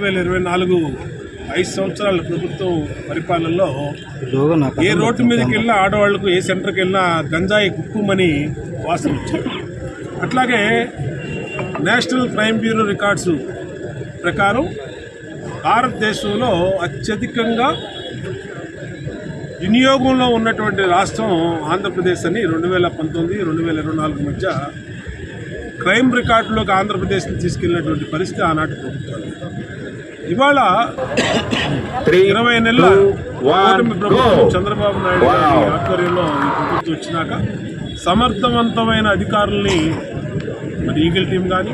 2024 5 సంవత్సరాల ప్రభుత్వం పరిపాలనలో ఏ రోడ్డు మీదకి వెళ్ళినా ఆడవాళ్లకు ఏ సెంటర్కి వెళ్ళినా గంజాయి గుప్పుమని వాసన వచ్చింది. అట్లాగే నేషనల్ క్రైమ్ బ్యూరో రికార్డ్స్ ప్రకారం భారతదేశంలో అత్యధికంగా వినియోగంలో ఉన్నటువంటి రాష్ట్రం ఆంధ్రప్రదేశ్ అని 2019-2024 మధ్య క్రైమ్ రికార్డులోకి ఆంధ్రప్రదేశ్ని తీసుకెళ్లినటువంటి పరిస్థితి ఆనాటి ప్రభుత్వం. ఇవాళ 20 నెలల ప్రభుత్వం చంద్రబాబు నాయుడు గారి ఆధ్వర్యంలో ఈ ప్రభుత్వం వచ్చినాక సమర్థవంతమైన అధికారుల్ని మరి ఈగిల్ టీం కానీ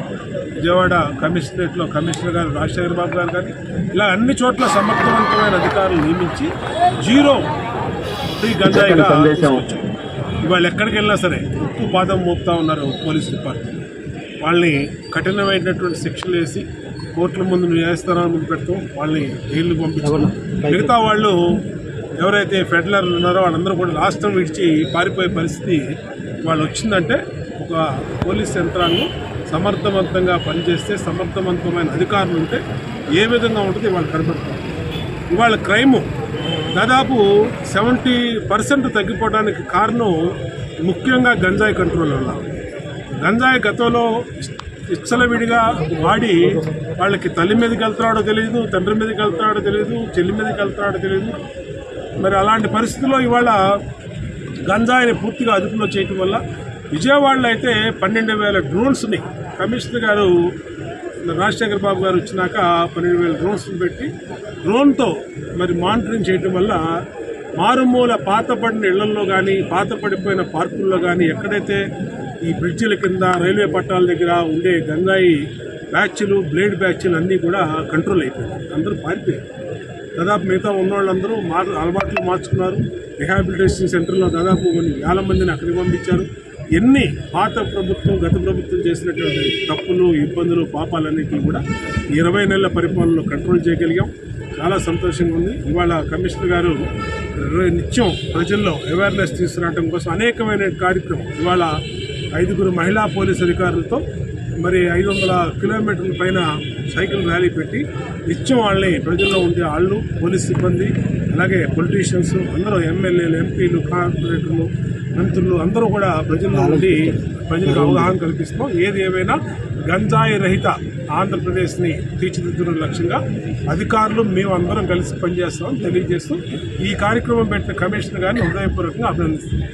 విజయవాడ కమిషనరేట్లో కమిషనర్ గారు రాజశేఖర్ బాబు గారు కానీ ఇలా అన్ని చోట్ల సమర్థవంతమైన అధికారులు నియమించి జీరో ఫ్రీ గంజాయిగా తీసుకొచ్చారు. ఇవాళ ఎక్కడికి వెళ్ళినా సరే ఉప్పు పాదం మోపుతా ఉన్నారు పోలీస్ డిపార్ట్మెంట్. వాళ్ళని కఠినమైనటువంటి శిక్షలు వేసి కోర్టుల ముందు న్యాయస్థానాల ముందు పెడతాం, వాళ్ళని జైలు పంపించడం. మిగతా వాళ్ళు ఎవరైతే ఫెడరల్ ఉన్నారో వాళ్ళందరూ కూడా రాష్ట్రం విడిచి పారిపోయే పరిస్థితి వాళ్ళు వచ్చిందంటే ఒక పోలీస్ యంత్రాంగం సమర్థవంతంగా పనిచేస్తే సమర్థవంతమైన అధికారులు ఉంటే ఏ విధంగా ఉంటుంది ఇవాళ కనబడుతుంది. ఇవాళ క్రైము దాదాపు 70% తగ్గిపోవడానికి కారణం ముఖ్యంగా గంజాయి కంట్రోల్ వల్ల. గంజాయి గతంలో విచ్చలవిడిగా వాడి వాళ్ళకి తల్లి మీదకి వెళ్తున్నాడో తెలియదు, తండ్రి మీదకి వెళ్తున్నాడో తెలియదు, చెల్లి మీదకి వెళ్తున్నాడో తెలియదు. మరి అలాంటి పరిస్థితుల్లో ఇవాళ గంజాయిని పూర్తిగా అదుపులో చేయటం వల్ల విజయవాడలో అయితే 12,000 డ్రోన్స్ని కమిషనర్ గారు రాజశేఖర్ బాబు గారు వచ్చినాక 12,000 డ్రోన్స్ని పెట్టి డ్రోన్తో మరి మానిటరింగ్ చేయటం వల్ల మారుమూల పాతపడిన ఇళ్లల్లో కానీ పాత పడిపోయిన పార్కుల్లో కానీ ఎక్కడైతే ఈ బ్రిడ్జిల కింద రైల్వే పట్టాల దగ్గర ఉండే గంజాయి బ్యాచ్లు బ్లేడ్ బ్యాచ్లు అన్నీ కూడా కంట్రోల్ అయిపోయాయి. అందరూ పారిపోయారు. దాదాపు మిగతా ఉన్నవాళ్ళందరూ అలవాట్లు మార్చుకున్నారు. రిహాబిలిటేషన్ సెంటర్లో దాదాపు కొన్ని వేల మందిని అక్కడికి పంపించారు. ఎన్ని పాత ప్రభుత్వం గత ప్రభుత్వం చేసినటువంటి తప్పులు ఇబ్బందులు పాపాలన్నింటినీ కూడా 20 నెలల పరిపాలనలో కంట్రోల్ చేయగలిగాం. చాలా సంతోషంగా ఉంది. ఇవాళ కమిషనర్ గారు నిత్యం ప్రజల్లో అవేర్నెస్ తీసుకురావడం కోసం అనేకమైన కార్యక్రమం. ఇవాళ 5 మహిళా పోలీస్ అధికారులతో మరి 500 కిలోమీటర్ల పైన సైకిల్ ర్యాలీ పెట్టి నిత్యం వాళ్ళని ప్రజల్లో ఉండే వాళ్ళు పోలీస్ సిబ్బంది అలాగే పొలిటీషియన్స్ అందరూ ఎమ్మెల్యేలు ఎంపీలు కార్పొరేటర్లు మంత్రులు అందరూ కూడా ప్రజల్లో ఉండి ప్రజలకు అవగాహన కల్పిస్తాం. ఏది ఏమైనా గంజాయి రహిత ఆంధ్రప్రదేశ్ని తీర్చిదిద్దడం లక్ష్యంగా అధికారులు మేము అందరం కలిసి పనిచేస్తామని తెలియజేస్తూ ఈ కార్యక్రమం పెట్టిన కమిషనర్ గారిని హృదయపూర్వకంగా అభినందిస్తున్నాం.